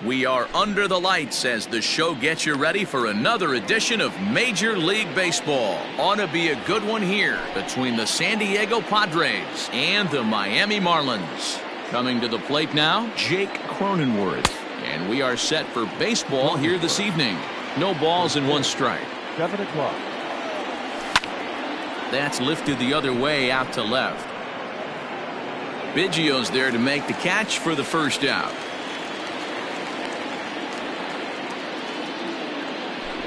We are under the lights as the show gets you ready for another edition of Major League Baseball. Ought to be a good one here between the San Diego Padres and the Miami Marlins. Coming to the plate now, Jake Cronenworth. And we are set for baseball here this evening. No balls and one strike. 7 o'clock. That's lifted the other way out to left. Biggio's there to make the catch for the first out.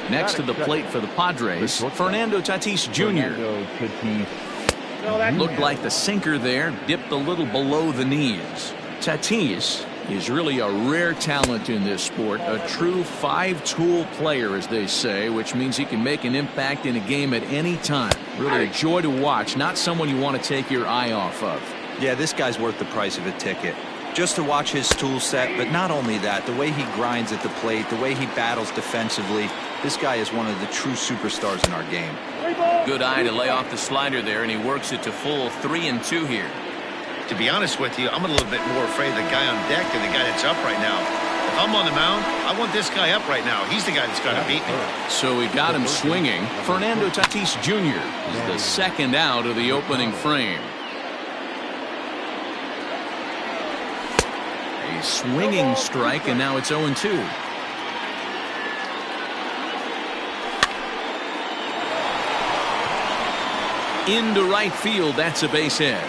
Next to the plate for the Padres, Fernando Tatis Jr. Looked like the sinker there dipped a little below the knees. Tatis is really a rare talent in this sport, a true five-tool player, as they say, which means he can make an impact in a game at any time. Really a joy to watch, not someone you want to take your eye off of. Yeah, this guy's worth the price of a ticket. Just to watch his tool set, but not only that, the way he grinds at the plate, the way he battles defensively, this guy is one of the true superstars in our game. Good eye to lay off the slider there, and he works it to full 3-2 here. To be honest with you, I'm a little bit more afraid of the guy on deck than the guy that's up right now. If I'm on the mound, I want this guy up right now. He's the guy that's going to beat me. So we got him swinging. Fernando Tatis Jr. is the second out of the opening frame. A swinging strike, and now it's 0-2. Into right field, that's a base hit.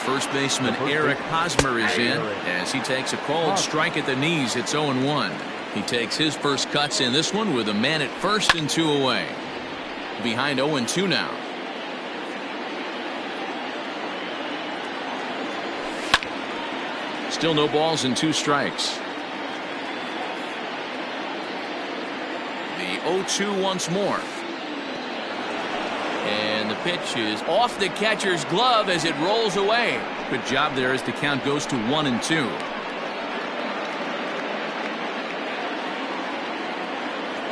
First baseman Eric Hosmer is in as he takes a cold strike at the knees. It's 0-1. He takes his first cuts in this one with a man at first and 2 away. Behind 0-2 now. Still no balls and 2 strikes. The 0-2 once more. And the pitch is off the catcher's glove as it rolls away. Good job there as the count goes to 1-2.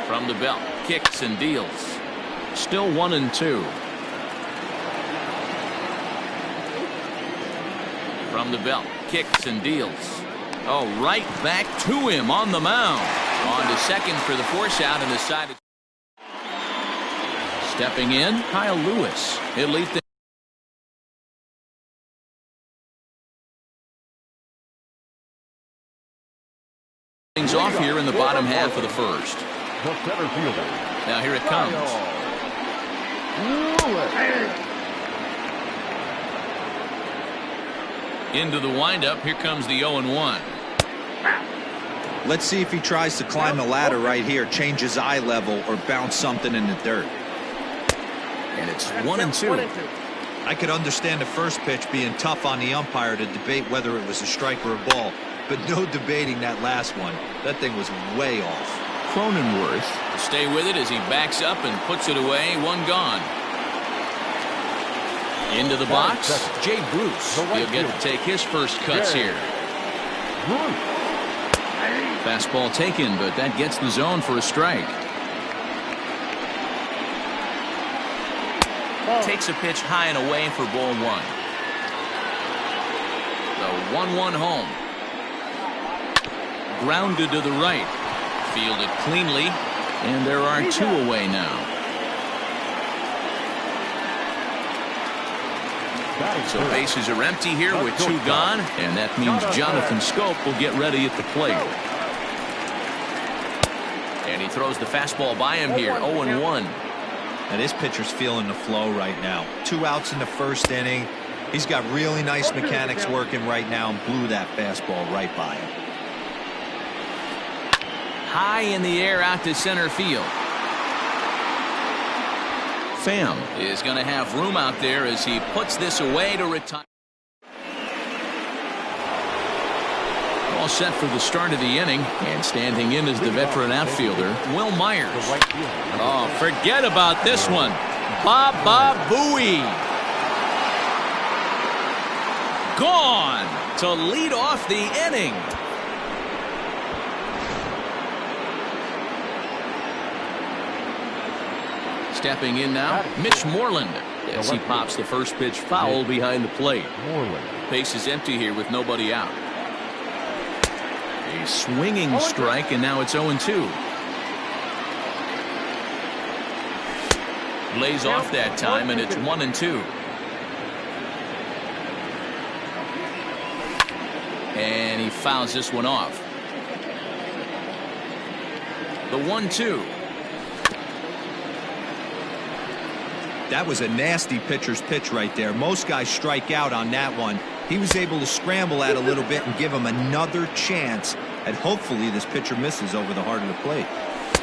From the belt, kicks and deals. Still 1-2. From the belt, kicks and deals. Oh, right back to him on the mound. On to second for the force out, and the side. Stepping in, Kyle Lewis. He'll lead things off here in the bottom half of the first. Now here it comes. Into the windup. Here comes the 0-1. Let's see if he tries to climb the ladder right here, change his eye level, or bounce something in the dirt. And it's 1-2. I could understand the first pitch being tough on the umpire to debate whether it was a strike or a ball, but no debating that last one. That thing was way off. Cronenworth to stay with it as he backs up and puts it away. One gone. Into the box, Jay Bruce. He'll get to take his first cuts here. Fastball taken, but that gets the zone for a strike. Takes a pitch high and away for ball 1. The 1-1 home. Grounded to the right. Fielded cleanly, and there are 2 away now. So bases are empty here with 2 gone, and that means Jonathan Scope will get ready at the plate. And he throws the fastball by him here, 0-1. And this pitcher's feeling the flow right now. 2 outs in the first inning. He's got really nice mechanics working right now and blew that fastball right by him. High in the air out to center field. Pham is going to have room out there as he puts this away to retire. All set for the start of the inning, and standing in is the veteran outfielder, Will Myers. Oh, forget about this one. Baba Booey. Gone to lead off the inning. Stepping in now, Mitch Moreland, as he pops the first pitch foul behind the plate. Base is empty here with nobody out. A swinging strike, and now it's 0-2. Lays off that time, and it's 1-2. And he fouls this one off. The 1-2. That was a nasty pitcher's pitch right there. Most guys strike out on that one. He was able to scramble at a little bit and give him another chance. And hopefully this pitcher misses over the heart of the plate.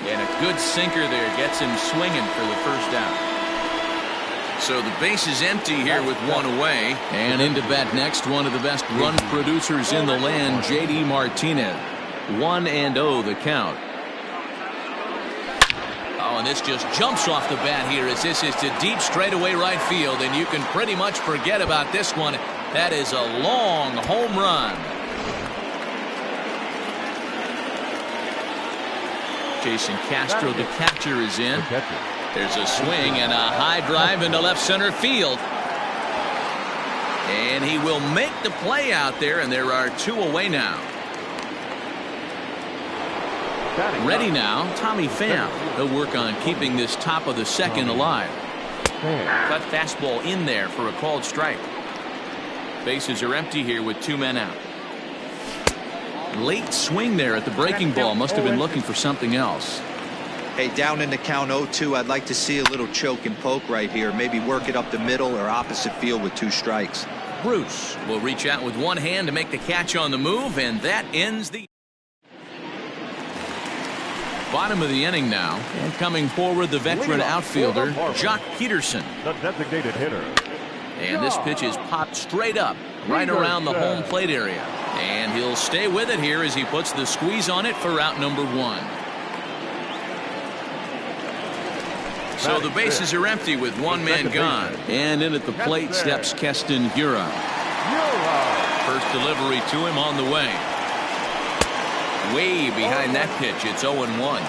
And a good sinker there gets him swinging for the first out. So the base is empty here with one away. And into bat next, one of the best run producers in the land, J.D. Martinez. 1-0 the count. Oh, and this just jumps off the bat here as this is to deep straightaway right field, and you can pretty much forget about this one. That is a long home run. Jason Castro, the catcher, is in. There's a swing and a high drive into left center field. And he will make the play out there, and there are two away now. Ready now, Tommy Pham. He'll work on keeping this top of the second alive. Cut fastball in there for a called strike. Bases are empty here with two men out. Late swing there at the breaking ball. Must have been looking for something else. Hey, down in the count 0-2, I'd like to see a little choke and poke right here. Maybe work it up the middle or opposite field with two strikes. Bruce will reach out with one hand to make the catch on the move, and that ends the bottom of the inning now. And coming forward, the veteran outfielder, Jock Peterson. The designated hitter. And this pitch is popped straight up, right around the home plate area. And he'll stay with it here as he puts the squeeze on it for out number one. So the bases are empty with one man gone. And in at the plate steps Keston Hiura. First delivery to him on the way. Way behind that pitch. It's 0-1.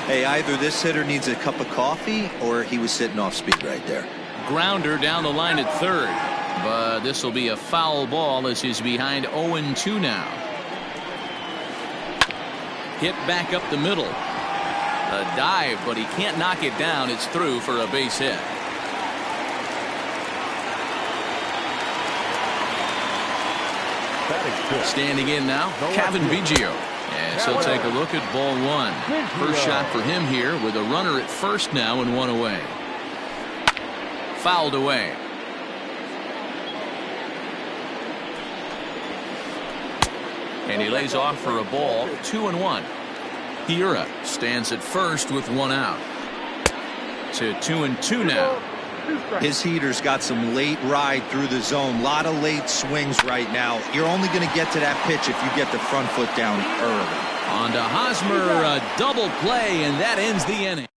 Hey, either this hitter needs a cup of coffee or he was sitting off speed right there. Grounder down the line at third. But this will be a foul ball as he's behind 0-2 now. Hit back up the middle. A dive, but he can't knock it down. It's through for a base hit. Standing in now, Kevin Biggio. As he'll take a look at ball one. First shot for him here with a runner at first now and one away. Fouled away. And he lays off for a ball, 2-1. Hiura stands at first with one out. To 2-2 now. His heater's got some late ride through the zone. A lot of late swings right now. You're only going to get to that pitch if you get the front foot down early. On to Hosmer, a double play, and that ends the inning.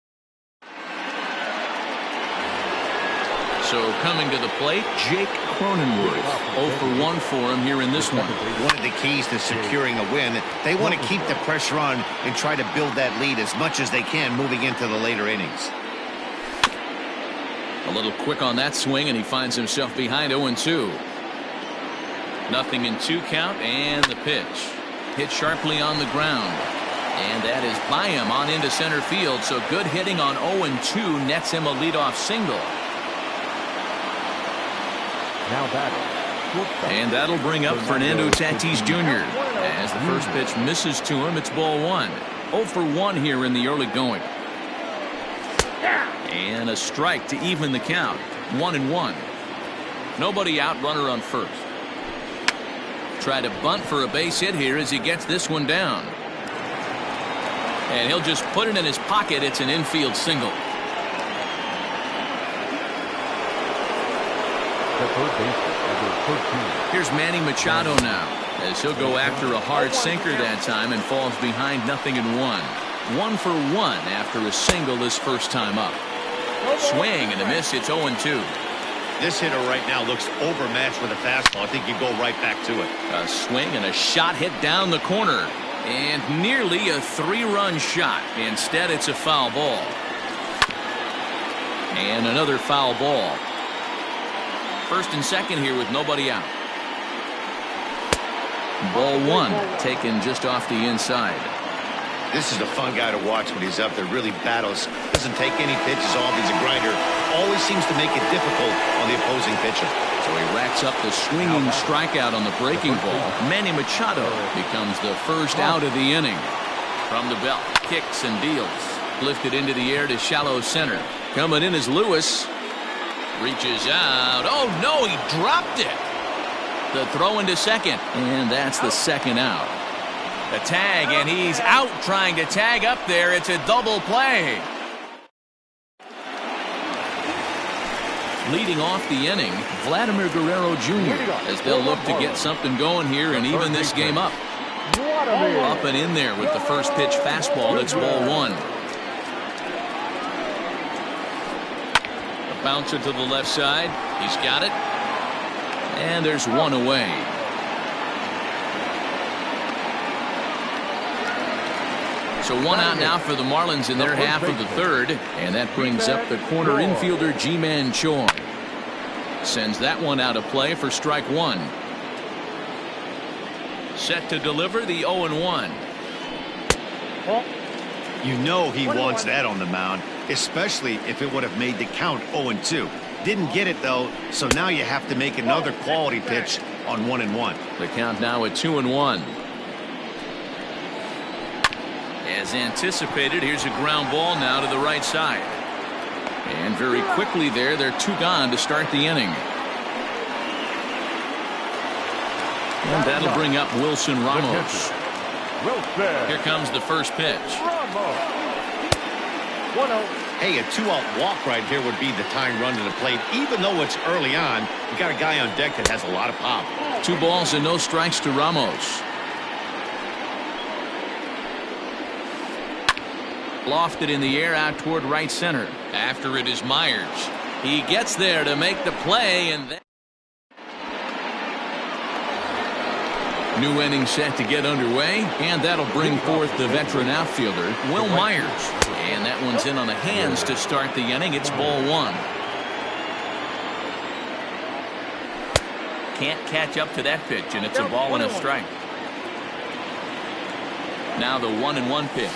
So coming to the plate, Jake Cronenworth. 0 for 1 for him here in this one. One of the keys to securing a win, they want to keep the pressure on and try to build that lead as much as they can moving into the later innings. A little quick on that swing, and he finds himself behind 0-2. Nothing in 2 count, and the pitch. Hit sharply on the ground. And that is by him on into center field, so good hitting on 0-2 nets him a leadoff single. Now batting. And that'll bring up Fernando Tatis Jr. As the first pitch misses to him, it's ball 1. 0 for 1 here in the early going. And a strike to even the count. 1-1. Nobody out, runner on first. Try to bunt for a base hit here as he gets this one down. And he'll just put it in his pocket. It's an infield single. Here's Manny Machado now, as he'll go after a hard sinker that time and falls behind 0-1. 1 for 1 after a single this first time up. Swing and a miss. It's 0-2. This hitter right now looks overmatched with a fastball. I think you go right back to it. A swing and a shot hit down the corner. And nearly a 3-run shot. Instead, it's a foul ball. And another foul ball. First and second here with nobody out. Ball one, taken just off the inside. This is a fun guy to watch when he's up there. Really battles. Doesn't take any pitches off. He's a grinder. Always seems to make it difficult on the opposing pitcher. So he racks up the swinging strikeout on the breaking ball. Manny Machado becomes the first out of the inning. From the belt, kicks and deals. Lifted into the air to shallow center. Coming in is Lewis. Reaches out. Oh, no, he dropped it. The throw into second. And that's the second out. The tag, and he's out trying to tag up there. It's a double play. Leading off the inning, Vladimir Guerrero Jr. as they'll look to get something going here and even this game up. Up and in there with the first pitch fastball. That's ball one. A bouncer to the left side. He's got it. And there's one away. So one out now for the Marlins in their half of the third. And that brings up the corner infielder Ji-Man Choi. Sends that one out of play for strike one. Set to deliver the 0-1. You know he wants that on the mound, especially if it would have made the count 0-2. Didn't get it, though, so now you have to make another quality pitch on 1-1. The count now at 2-1. As anticipated, here's a ground ball now to the right side. And very quickly there, they're two gone to start the inning. And that'll bring up Wilson Ramos. Here comes the first pitch. Hey, a 2-out walk right here would be the tying run to the plate. Even though it's early on, you got a guy on deck that has a lot of pop. 2 balls and no strikes to Ramos. Lofted in the air out toward right center. After it is Myers. He gets there to make the play, and then new inning set to get underway, and that'll bring forth the veteran outfielder, Will Myers. And that one's in on the hands to start the inning. It's ball one. Can't catch up to that pitch, and it's a ball and a strike. Now the 1-1 pitch.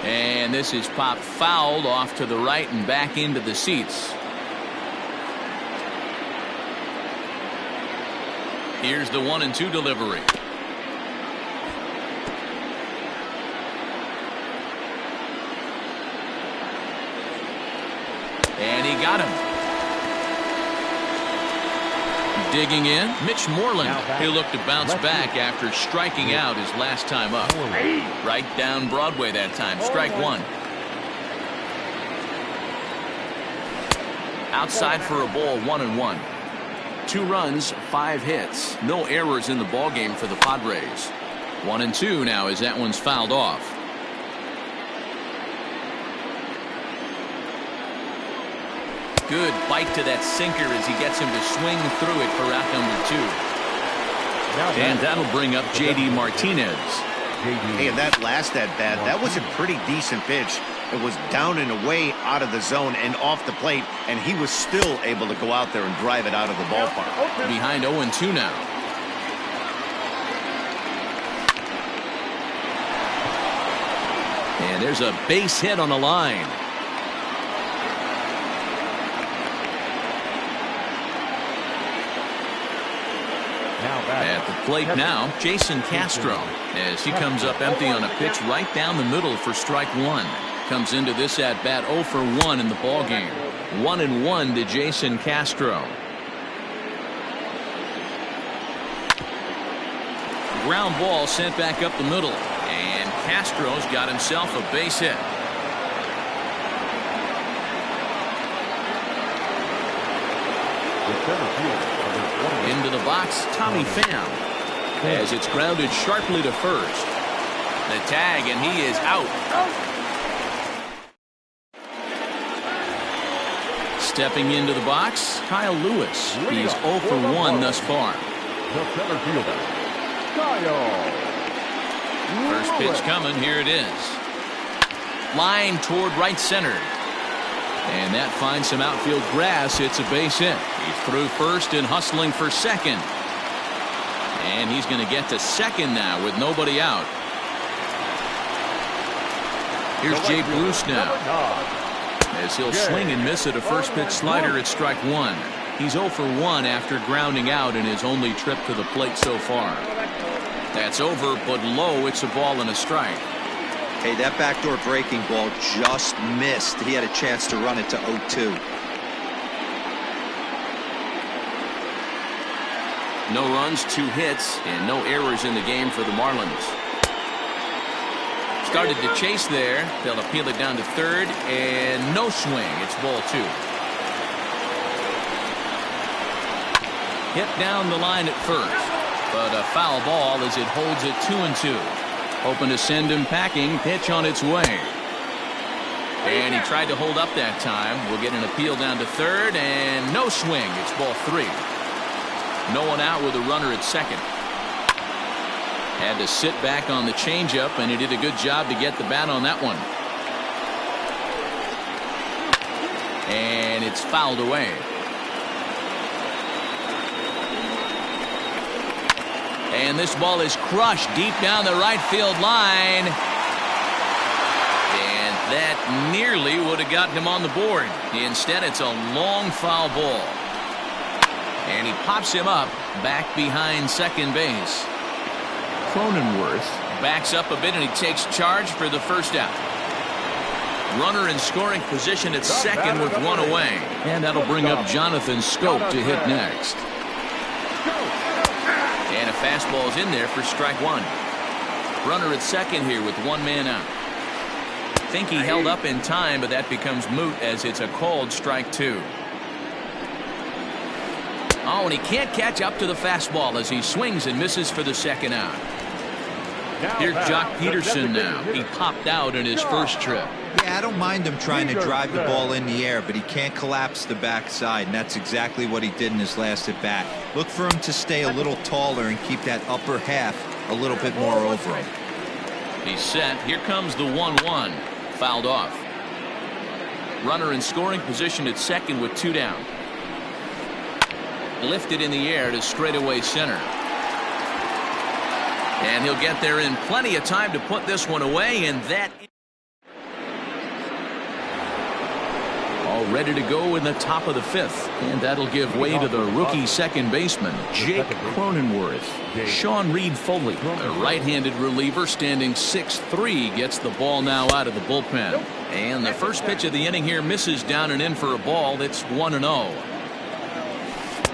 And this is popped fouled off to the right and back into the seats. Here's the 1-2 delivery. And he got him. Digging in, Mitch Moreland. He'll look to bounce back after striking out his last time up. Right down Broadway that time. Strike one. Outside for a ball, 1-1. 2 runs, 5 hits. No errors in the ballgame for the Padres. 1-2 now as that one's fouled off. Good bite to that sinker as he gets him to swing through it for out number 2. And that'll bring up J.D. Martinez. Hey, and that last at-bat, that was a pretty decent pitch. It was down and away out of the zone and off the plate, and he was still able to go out there and drive it out of the ballpark. Behind 0-2 now. And there's a base hit on the line. At the plate now, Jason Castro, as he comes up empty on a pitch right down the middle for strike one. Comes into this at bat 0 for 1 in the ball game. 1-1 to Jason Castro. Ground ball sent back up the middle, and Castro's got himself a base hit. Into the box, Tommy Pham, as it's grounded sharply to first. The tag, and he is out. Stepping into the box, Kyle Lewis. He's 0 for 1 thus far. First pitch coming, here it is. Line toward right center. And that finds some outfield grass. It's a base hit. He's through first and hustling for second. And he's going to get to second now with nobody out. Here's Jay Bruce now, as he'll swing and miss at a first pitch slider at strike one. He's 0 for 1 after grounding out in his only trip to the plate so far. That's over, but low. It's a ball and a strike. Hey, that backdoor breaking ball just missed. He had a chance to run it to 0-2. No runs, 2 hits, and no errors in the game for the Marlins. Started to chase there. They'll appeal it down to third, and no swing. It's ball 2. Hit down the line at first, but a foul ball as it holds it 2-2. Hoping to send him packing. Pitch on its way. And he tried to hold up that time. We'll get an appeal down to third, and no swing. It's ball 3. No one out with a runner at second. Had to sit back on the changeup, and he did a good job to get the bat on that one. And it's fouled away. And this ball is crushed deep down the right field line. And that nearly would have gotten him on the board. Instead, it's a long foul ball. And he pops him up back behind second base. Cronenworth backs up a bit, and he takes charge for the first out. Runner in scoring position at second with 1 away. And that'll bring up Jonathan Scope to hit next. And a fastball's in there for strike 1. Runner at second here with 1 man out. Think he held up in time, but that becomes moot as it's a called strike 2. Oh, and he can't catch up to the fastball as he swings and misses for the second out. Here's Jock Peterson now. He popped out in his first trip. Yeah, I don't mind him trying to drive the ball in the air, but he can't collapse the backside, and that's exactly what he did in his last at bat. Look for him to stay a little taller and keep that upper half a little bit more over him. He's set. Here comes the 1-1. Fouled off. Runner in scoring position at second with 2 down. Lifted in the air to straightaway center. And he'll get there in plenty of time to put this one away, and that all ready to go in the top of the 5th, and that'll give way to the rookie second baseman Jake Cronenworth. Sean Reed Foley, a right-handed reliever standing 6'3", gets the ball now out of the bullpen, and the first pitch of the inning here misses down and in for a ball. That's 1-0.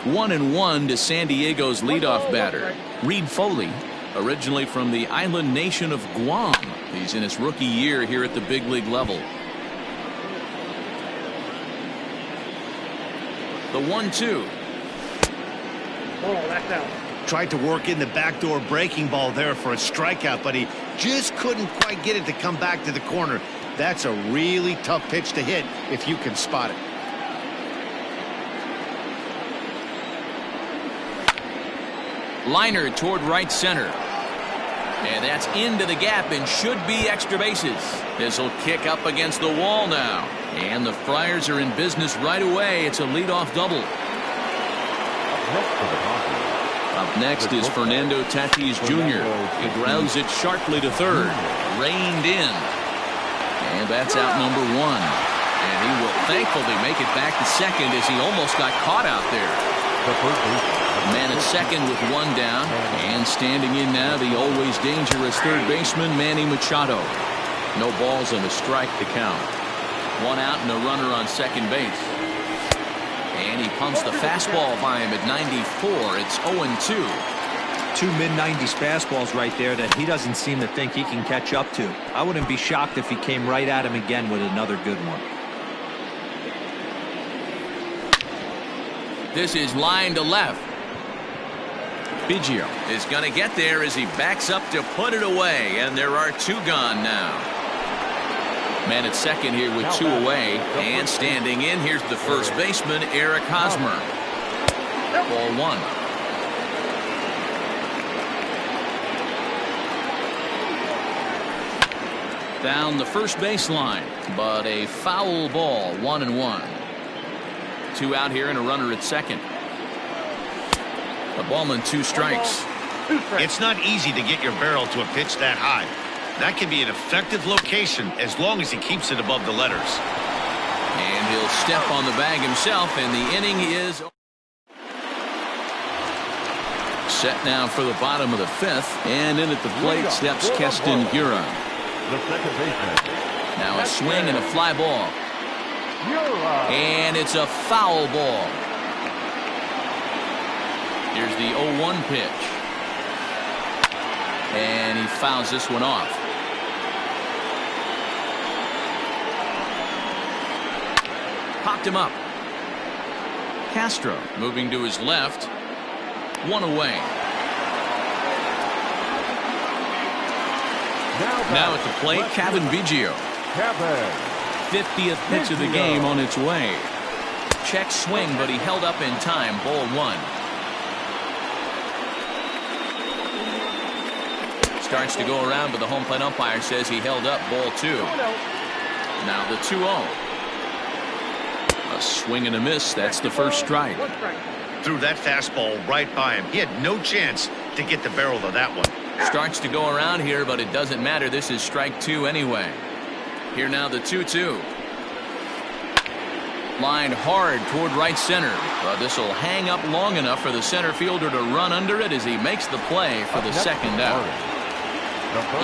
1-1 to San Diego's leadoff batter Reed Foley, originally from the island nation of Guam. He's in his rookie year here at the big league level. The 1-2. Oh, that's out. Tried to work in the backdoor breaking ball there for a strikeout, but he just couldn't quite get it to come back to the corner. That's a really tough pitch to hit if you can spot it. Liner toward right center. And that's into the gap and should be extra bases. This will kick up against the wall now. And the Friars are in business right away. It's a leadoff double. Up next is Fernando Tatis Jr. He grounds it sharply to third. Reined in. And that's out number 1. And he will thankfully make it back to second as he almost got caught out there. Man at second with 1 down, and standing in now the always dangerous third baseman Manny Machado. No balls and a strike to count. 1 out and a runner on second base. And he pumps the fastball by him at 94. It's 0-2. 2 mid-90s fastballs right there that he doesn't seem to think he can catch up to. I wouldn't be shocked if he came right at him again with another good one. This is line to left. Biggio is going to get there as he backs up to put it away, and there are 2 gone now. Man at second here with 2 away, and standing in, here's the first baseman, Eric Hosmer. Ball 1. Down the first baseline, but a foul ball, 1-1. 2 out here and a runner at second. A ball and 2 strikes. It's not easy to get your barrel to a pitch that high. That can be an effective location as long as he keeps it above the letters. And he'll step on the bag himself, and the inning is set now for the bottom of the 5th. And in at the plate steps Keston Guerra. The second baseman. Now a swing and a fly ball. And it's a foul ball. Here's the 0-1 pitch. And he fouls this one off. Popped him up. Castro moving to his left. 1 away. Now at the plate, Kevin Biggio. 50th pitch of the game on its way. Check swing, but he held up in time. Ball 1. Starts to go around, but the home plate umpire says he held up. Ball 2. Now the 2-0. A swing and a miss. That's the first strike. Threw that fastball right by him. He had no chance to get the barrel of that one. Starts to go around here, but it doesn't matter. This is strike 2 anyway. Here now the 2-2. Lined hard toward right center. But this will hang up long enough for the center fielder to run under it as he makes the play for the second out.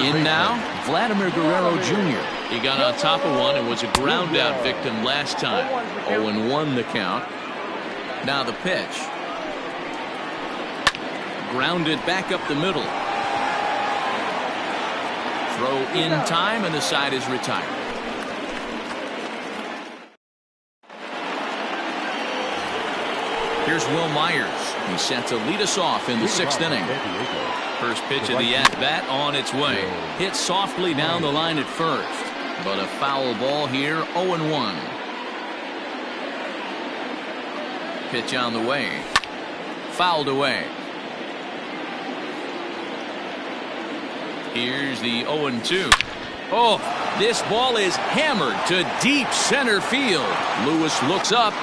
In now, Vladimir Guerrero Jr. He got on top of one and was a ground out victim last time. 0-1 the count. Now the pitch. Grounded back up the middle. Throw in time, and the side is retired. Here's Will Myers. He's set to lead us off in the 6th inning. First pitch of the at-bat on its way. Hit softly down the line at first. But a foul ball here, 0-1. Pitch on the way. Fouled away. Here's the 0-2. Oh, this ball is hammered to deep center field. Lewis looks up,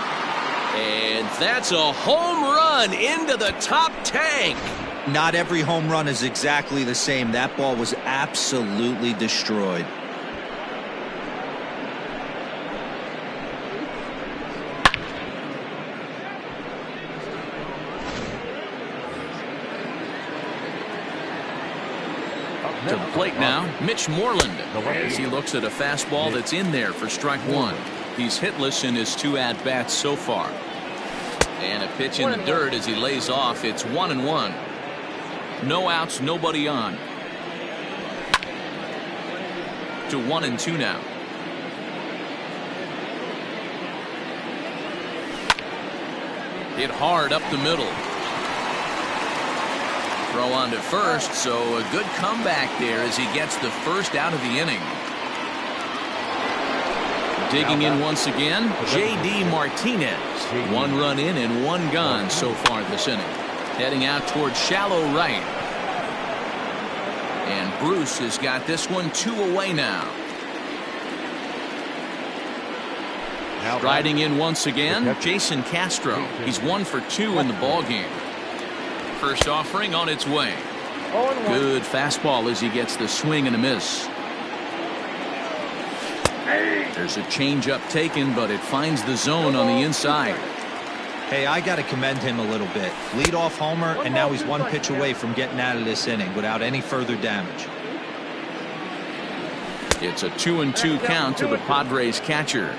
and that's a home run into the top tank. Not every home run is exactly the same. That ball was absolutely destroyed. To the plate now, Mitch Moreland, as he looks at a fastball that's in there for strike 1. He's hitless in his 2 at-bats so far. And a pitch in the dirt as he lays off. It's 1-1. No outs, nobody on. To 1-2 now. Hit hard up the middle. Throw on to first, so a good comeback there as he gets the first out of the inning. Digging in once again, J.D. Martinez. 1 run in and 1 gone so far this inning. Heading out towards shallow right. And Bruce has got this one 2 away now. Riding in once again, Jason Castro. He's 1 for 2 in the ballgame. First offering on its way. Good fastball as he gets the swing and a miss. There's a changeup taken, but it finds the zone on the inside. Hey, I got to commend him a little bit. Leadoff homer, and now he's 1 pitch away from getting out of this inning without any further damage. It's a 2-2 count to the Padres catcher.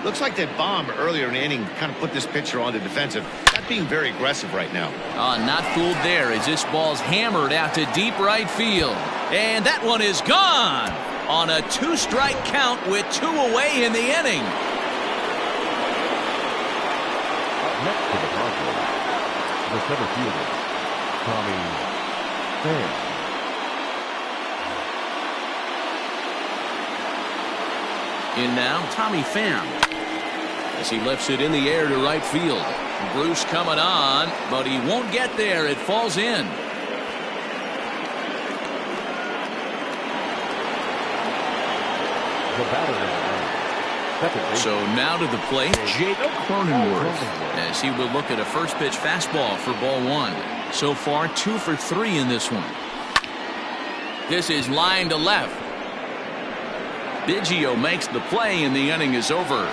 Looks like that bomb earlier in the inning kind of put this pitcher on the defensive. Not being very aggressive right now. Not fooled there as this ball's hammered out to deep right field. And that one is gone on a 2-strike count with 2 away in the inning. Next to the Padres, the center fielder, Tommy Pham. In now, Tommy Pham. As he lifts it in the air to right field. Bruce coming on, but he won't get there. It falls in. The batter in the ninth. Second base. So now to the plate, Jake Cronenworth, as he will look at a first pitch fastball for ball one. So far, 2 for 3 in this one. This is line to left. Biggio makes the play, and the inning is over.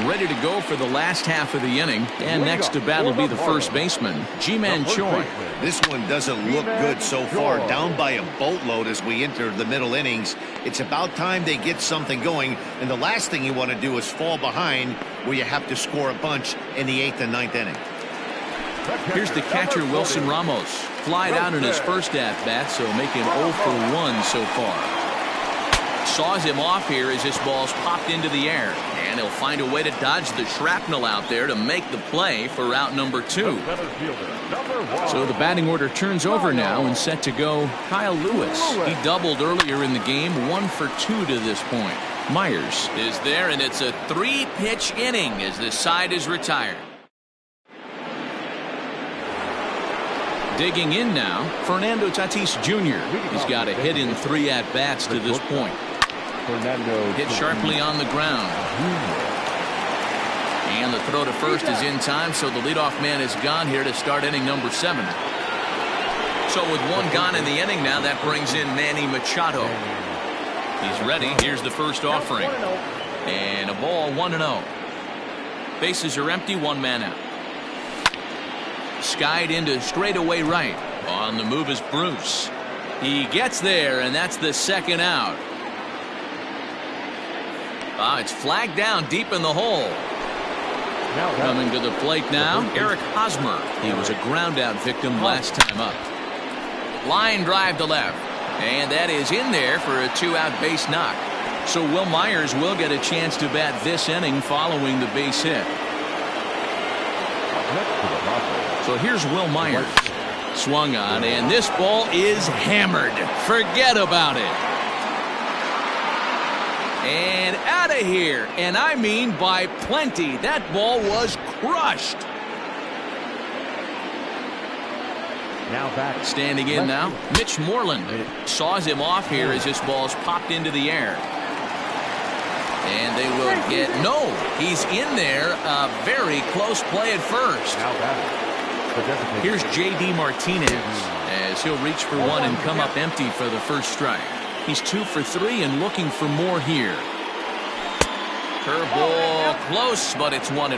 Ready to go for the last half of the inning, and next to bat will be the first baseman, Ji-Man Choi. This one doesn't look good so far. Down by a boatload as we enter the middle innings. It's about time they get something going, and the last thing you want to do is fall behind where you have to score a bunch in the 8th and 9th inning. Here's the catcher, Wilson Ramos. Flied out in his first at-bat, so making 0 for 1 so far. Saws him off here as this ball's popped into the air. And he'll find a way to dodge the shrapnel out there to make the play for out number 2. So the batting order turns over now and set to go Kyle Lewis. He doubled earlier in the game, 1 for 2 to this point. Myers is there, and it's a 3-pitch inning as this side is retired. Digging in now, Fernando Tatis Jr. He's got a hit in 3 at-bats to this point. Hit sharply on the ground. And the throw to first is in time, so the leadoff man is gone here to start inning number 7. So with 1 gone in the inning now, that brings in Manny Machado. He's ready. Here's the first offering. And a ball, 1-0. Bases are empty, 1 man out. Skied into straightaway right. On the move is Bruce. He gets there, and that's the second out. It's flagged down deep in the hole. Coming to the plate now, Eric Hosmer. He was a ground-out victim last time up. Line drive to left. And that is in there for a 2-out base knock. So Will Myers will get a chance to bat this inning following the base hit. So here's Will Myers. Swung on, and this ball is hammered. Forget about it. And out of here. And I mean by plenty. That ball was crushed. Now back. Standing in now, Mitch Moreland. Saws him off here as this ball's popped into the air. And they will get, no, he's in there. A very close play at first. Now back. Here's J.D. Martinez as he'll reach for one and come up empty for the first strike. He's 2 for 3 and looking for more here. Curveball close, but it's 1-1.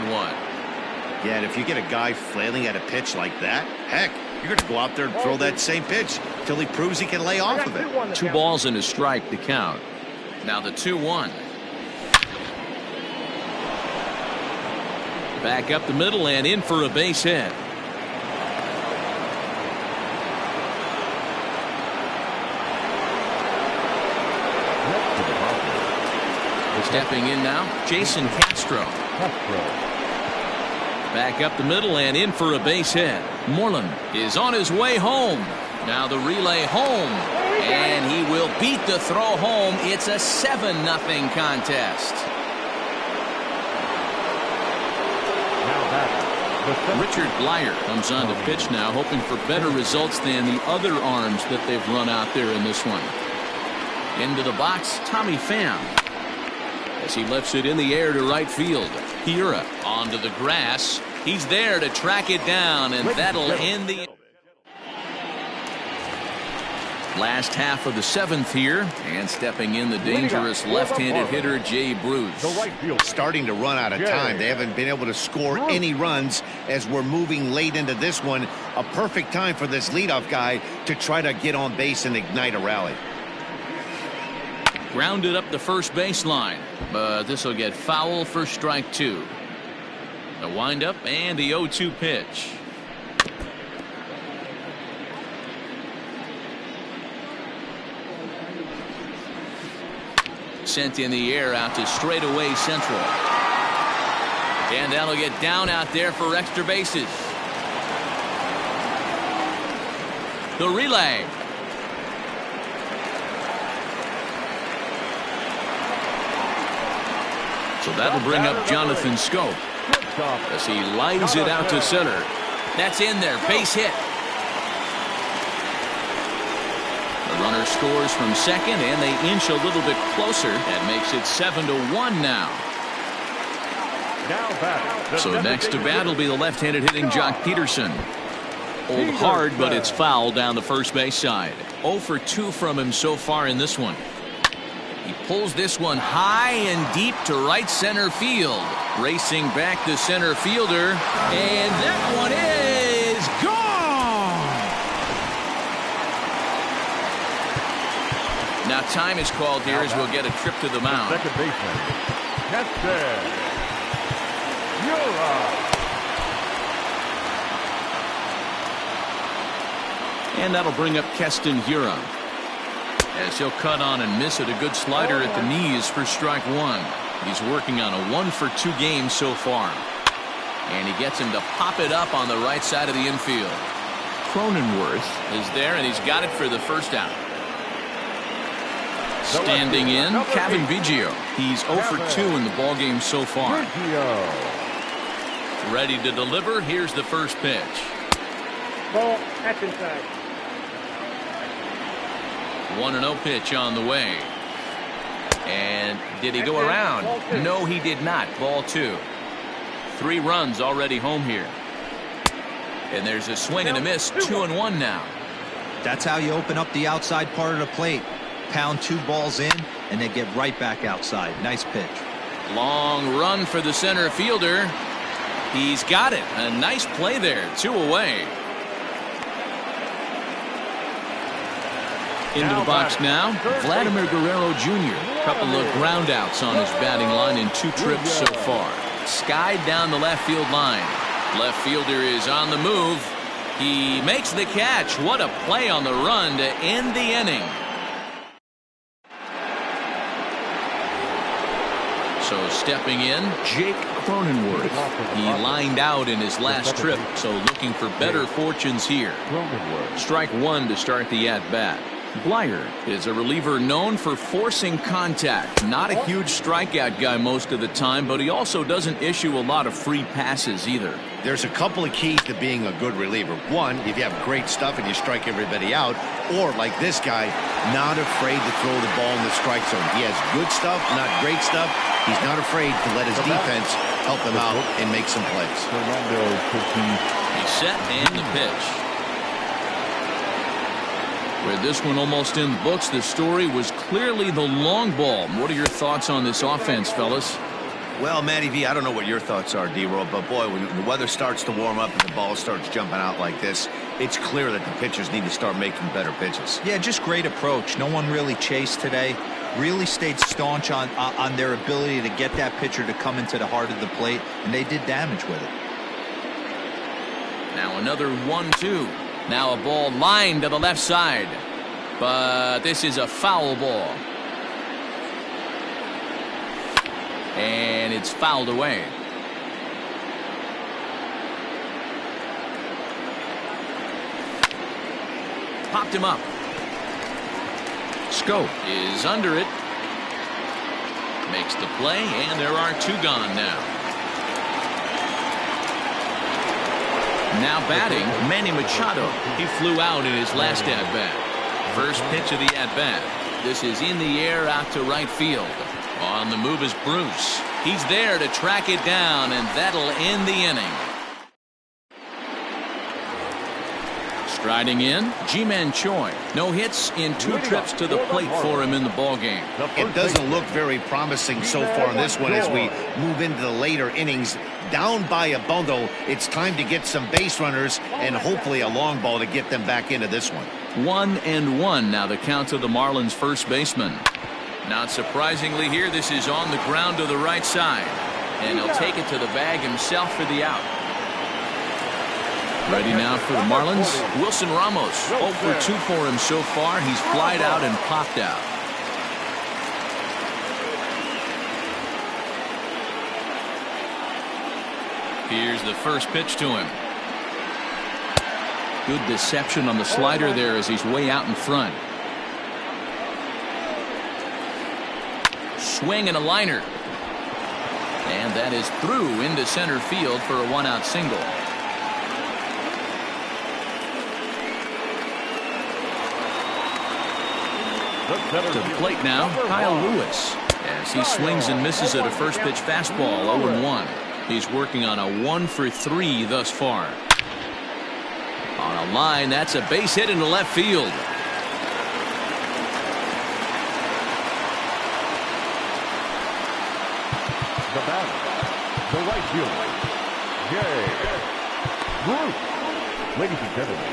Yeah, and if you get a guy flailing at a pitch like that, heck, you're going to go out there and throw that same pitch till he proves he can lay off of it. 2 balls and a strike to count. Now the 2-1. Back up the middle and in for a base hit. Stepping in now, Jason Castro. Back up the middle and in for a base hit. Moreland is on his way home. Now the relay home. And he will beat the throw home. It's a 7-0 contest. Richard Blyer comes on to pitch now, hoping for better results than the other arms that they've run out there in this one. Into the box, Tommy Pham. As he lifts it in the air to right field. Hiura onto the grass. He's there to track it down, and that'll end the last half of the 7th here. And stepping in, the dangerous left-handed hitter, Jay Bruce. Starting to run out of time. They haven't been able to score any runs as we're moving late into this one. A perfect time for this leadoff guy to try to get on base and ignite a rally. Grounded up the first baseline, but this will get foul for strike 2. The windup and the 0-2 pitch. Sent in the air out to straightaway central. And that'll get down out there for extra bases. The relay. So that'll bring up Jonathan Scope as he lines it out to center. That's in there. Base hit. The runner scores from second, and they inch a little bit closer. That makes it 7-1 now. Now batting. So next to bat will be the left-handed hitting Jock Peterson. Hold hard, but it's foul down the first base side. 0 for 2 from him so far in this one. He pulls this one high and deep to right center field. Racing back the center fielder, and that one is gone. Now time is called here as we'll get a trip to the mound. Second baseman. Captain. You're up. And that'll bring up Keston Hiura, as he'll cut on and miss it. A good slider at the knees for strike one. He's working on a 1 for 2 game so far. And he gets him to pop it up on the right side of the infield. Cronenworth is there, and he's got it for the first out. Standing in, Kevin Biggio. He's 0 for 2 in the ballgame so far. Ready to deliver. Here's the first pitch. Ball, that's inside. 1-0 pitch on the way. And did he go around? No, he did not. Ball 2. 3 runs already home here. And there's a swing and a miss. 2-1 now. That's how you open up the outside part of the plate. Pound 2 balls in, and they get right back outside. Nice pitch. Long run for the center fielder. He's got it. A nice play there. 2 away. Into the box now, Vladimir Guerrero Jr. Couple of ground outs on his batting line in 2 trips so far. Skied down the left field line. Left fielder is on the move. He makes the catch. What a play on the run to end the inning. So stepping in, Jake Cronenworth. He lined out in his last trip, so looking for better fortunes here. Strike 1 to start the at-bat. Blyer is a reliever known for forcing contact. Not a huge strikeout guy most of the time, but he also doesn't issue a lot of free passes either. There's a couple of keys to being a good reliever. One, if you have great stuff and you strike everybody out, or like this guy, not afraid to throw the ball in the strike zone. He has good stuff, not great stuff. He's not afraid to let his defense help him out and make some plays. He's set and the pitch. With this one almost in the books, the story was clearly the long ball. What are your thoughts on this offense, fellas? Well, Matty V, I don't know what your thoughts are, D-Roll, but boy, when the weather starts to warm up and the ball starts jumping out like this, it's clear that the pitchers need to start making better pitches. Yeah, just great approach. No one really chased today. Really stayed staunch on their ability to get that pitcher to come into the heart of the plate, and they did damage with it. Now another 1-2. Now a ball lined to the left side. But this is a foul ball. And it's fouled away. Popped him up. Scope is under it. Makes the play, and there are 2 gone now. Now batting, Manny Machado. He flew out in his last at-bat. First pitch of the at-bat. This is in the air out to right field. On the move is Bruce. He's there to track it down, and that'll end the inning. Striding in, Ji-Man Choi. No hits in 2 trips to the plate for him in the ballgame. It doesn't look very promising so far in this one as we move into the later innings. Down by a bundle, it's time to get some base runners and hopefully a long ball to get them back into this one. 1-1 now the count to the Marlins first baseman. Not surprisingly here, this is on the ground to the right side. And he'll take it to the bag himself for the out. Ready now for the Marlins, Wilson Ramos. 0 for 2 for him so far. He's flied out and popped out. Here's the first pitch to him. Good deception on the slider there as he's way out in front. Swing and a liner. And that is through into center field for a 1-out single. To the plate now, Kyle Lewis. As he swings and misses at a first pitch fastball, 0-1. He's working on a 1-for-3 thus far. On a line, that's a base hit into left field. The batter, the right fielder, Jay Bruce. Ladies and gentlemen,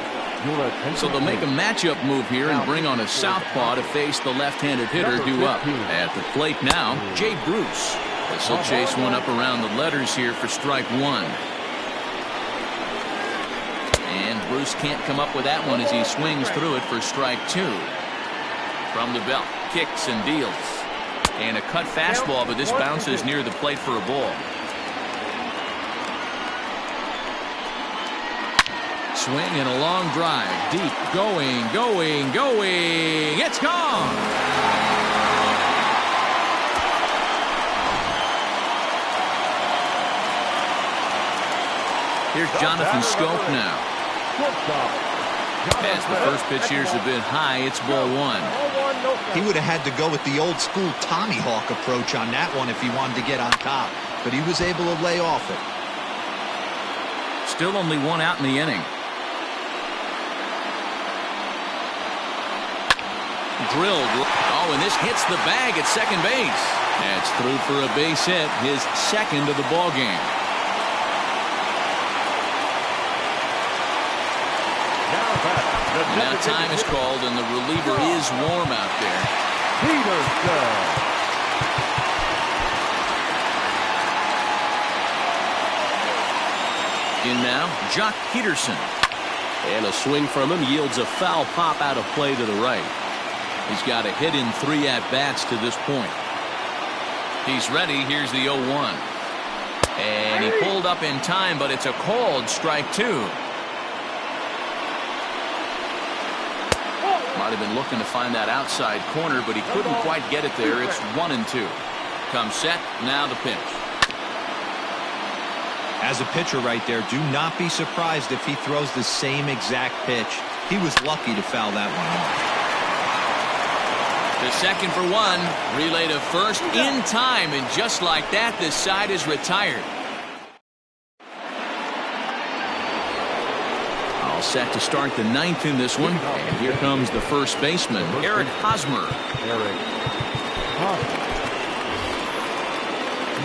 your attention. So they'll make a matchup move here and bring on a southpaw to face the left-handed hitter due up. At the plate now, Jay Bruce. This will chase one up around the letters here for strike one. And Bruce can't come up with that one as he swings through it for strike two. From the belt, kicks and deals. And a cut fastball, but this bounces near the plate for a ball. Swing and a long drive. Deep. Going. It's gone. Here's Jonathan Scope now. As the first pitch here's a bit high, it's ball one. He would have had to go with the old school Tommy Hawk approach on that one if he wanted to get on top, but he was able to lay off it. Still only one out in the inning. Drilled. Oh, and this hits the bag at second base. That's through for a base hit, his second of the ball game. Now time is called, and the reliever is warm out there. In now, Jock Peterson. And a swing from him yields a foul pop out of play to the right. He's got a hit in 3 at-bats to this point. He's ready. Here's the 0-1. And he pulled up in time, but it's a called strike two. Might have been looking to find that outside corner, but he couldn't quite get it there. It's 1-2. Comes set. Now the pitch. As a pitcher right there, do not be surprised if he throws the same exact pitch. He was lucky to foul that one off. The second for one. Relay to first in time, and just like that, this side is retired. All set to start the 9th in this one. And here comes the first baseman, Eric Hosmer.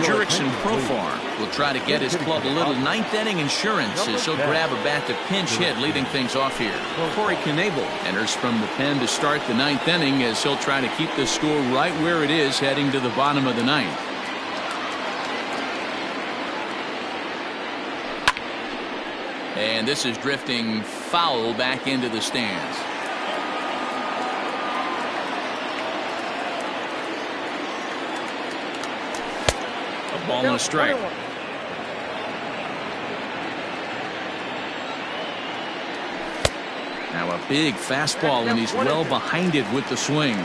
Jurickson Profar will try to get his club a little 9th inning insurance as he'll grab a bat to pinch hit, leading things off here. Corey Knebel enters from the pen to start the 9th inning as he'll try to keep the score right where it is heading to the bottom of the 9th. And this is drifting foul back into the stands. A ball and a strike. Now a big fastball, and he's well behind it with the swing.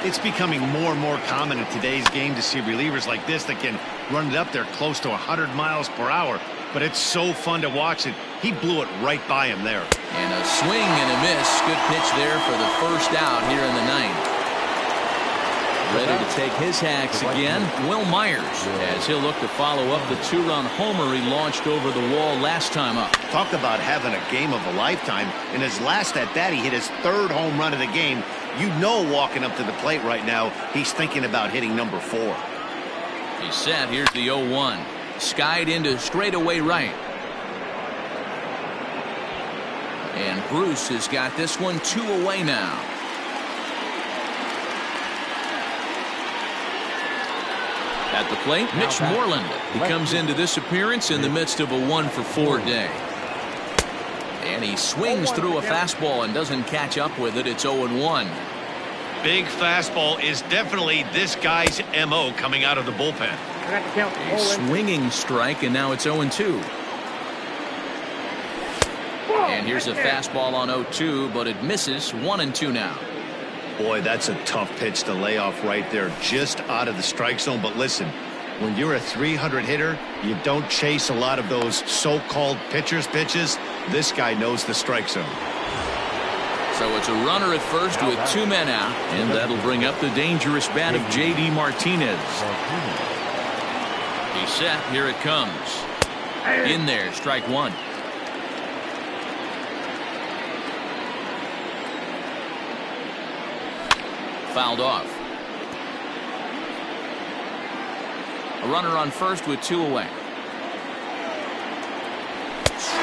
It's becoming more and more common in today's game to see relievers like this that can run it up there close to 100 miles per hour. But it's so fun to watch it. He blew it right by him there. And a swing and a miss. Good pitch there for the first out here in the 9th. Ready to take his hacks again, Will Myers, as he'll look to follow up the 2-run homer he launched over the wall last time up. Talk about having a game of a lifetime. In his last at-bat, he hit his 3rd home run of the game. You know, walking up to the plate right now, he's thinking about hitting number 4. He's set. Here's the 0-1. Skied into straightaway right. And Bruce has got this one 2 away now. At the plate, Mitch Moreland. He comes into this appearance in the midst of a 1-for-4 day. And he swings through a fastball and doesn't catch up with it. It's 0-1. Big fastball is definitely this guy's M.O. coming out of the bullpen. A swinging strike, and now it's 0-2. And here's a fastball on 0-2, but it misses. 1-2 now. Boy, that's a tough pitch to lay off right there, just out of the strike zone. But listen, when you're a 300 hitter, you don't chase a lot of those so-called pitcher's pitches. This guy knows the strike zone. So it's a runner at first with 2 men out, and that'll bring up the dangerous bat of J.D. Martinez. He's set. Here it comes. In there, strike one. Fouled off. A runner on first with 2 away.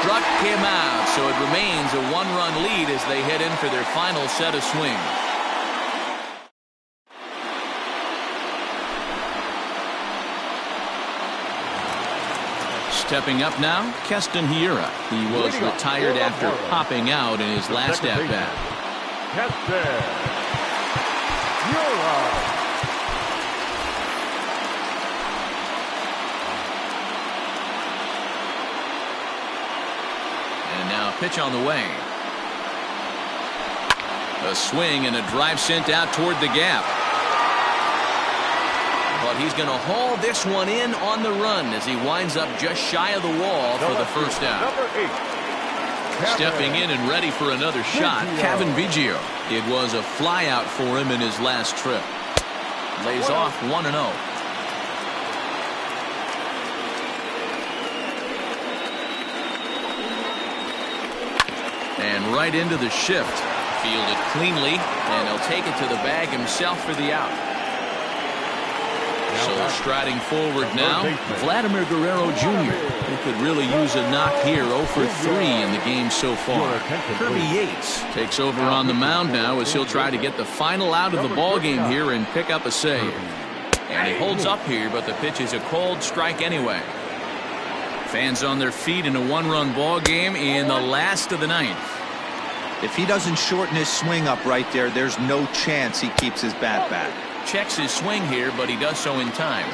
Struck him out, so it remains a 1-run lead as they head in for their final set of swings. Stepping up now, Keston Hiura. He was retired after popping out in his last at-bat. Keston Hiura. And now pitch on the way. A swing and a drive sent out toward the gap. But he's going to haul this one in on the run as he winds up just shy of the wall for the first out. Stepping in and ready for another shot, Kevin Biggio. It was a flyout for him in his last trip. Lays off 1-0. And right into the shift. Fielded cleanly, and he'll take it to the bag himself for the out. So striding forward now, Vladimir Guerrero Jr. He could really use a knock here. 0 for 3 in the game so far. Kirby Yates takes over on the mound now as he'll try to get the final out of the ball game here and pick up a save. And he holds up here, but the pitch is a cold strike anyway. Fans on their feet in a 1-run ball game in the last of the 9th. If he doesn't shorten his swing up right there, there's no chance he keeps his bat back. Checks his swing here, but he does so in time.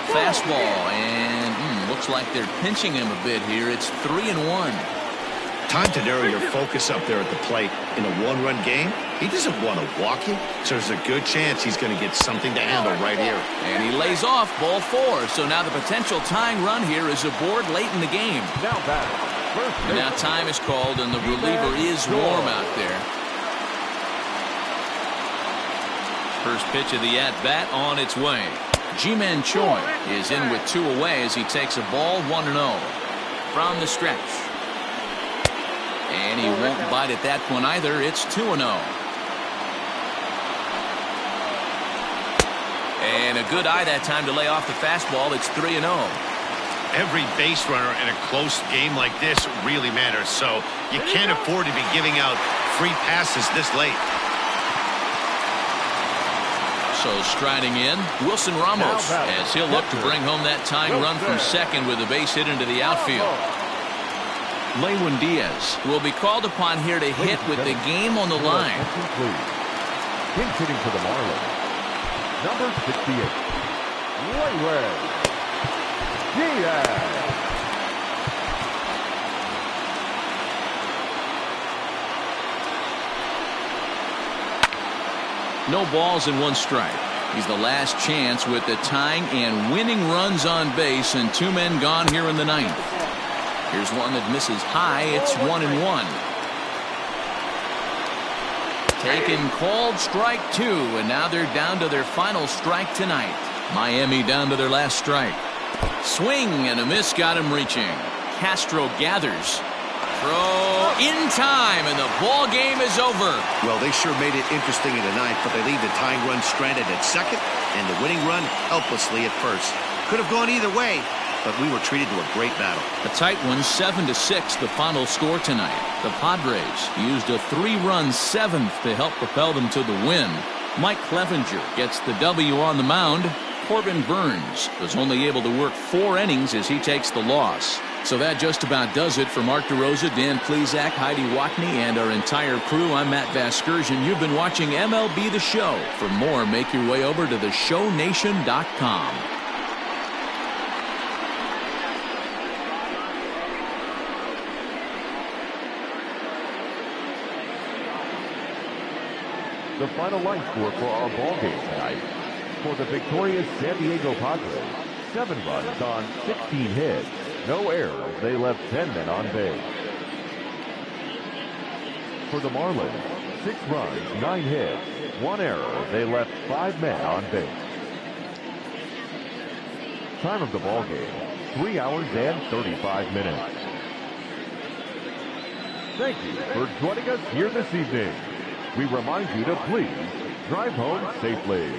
Fastball, and looks like they're pinching him a bit here. It's 3-1. Time to narrow your focus up there at the plate. In a 1-run game, he doesn't want to walk you, so there's a good chance he's going to get something to handle right here. And he lays off ball 4. So now the potential tying run here is aboard late in the game. Now time is called, and the reliever is warm out there. First pitch of the at-bat on its way. Ji-Man Choi is in with 2 away as he takes a ball 1-0 from the stretch. And he won't bite at that one either. It's 2-0. And a good eye that time to lay off the fastball. It's 3-0. Every base runner in a close game like this really matters, so you can't afford to be giving out free passes this late. So striding in, Wilson Ramos, as he'll look to bring home that tying run from second with a base hit into the outfield. Lewin Diaz will be called upon here to hit with the game on the line. Pinch hitting for the Marlins. Number 68. Lewin Diaz. No balls and 1 strike. He's the last chance with the tying and winning runs on base and 2 men gone here in the 9th. Here's one that misses high. It's 1-1. Taken called strike 2, and now they're down to their final strike tonight. Miami down to their last strike. Swing and a miss got him reaching. Castro gathers. Throw in time, and the ball game is over. Well, they sure made it interesting in the 9th, but they leave the tying run stranded at second and the winning run helplessly at first. Could have gone either way, but we were treated to a great battle. A tight one, 7-6, the final score tonight. The Padres used a 3-run 7th to help propel them to the win. Mike Clevenger gets the W on the mound. Corbin Burns was only able to work 4 innings as he takes the loss. So that just about does it for Mark DeRosa, Dan Plesac, Heidi Watney, and our entire crew. I'm Matt Vasgersian. You've been watching MLB The Show. For more, make your way over to theshownation.com. The final line score for our ball game tonight. For the victorious San Diego Padres, 7 runs on 16 hits. No errors. They left 10 men on base. for the Marlins. 6 runs, 9 hits, 1 error. They left 5 men on base. Time of the ball game, 3 hours and 35 minutes. Thank you for joining us here this evening. We remind you to please drive home safely.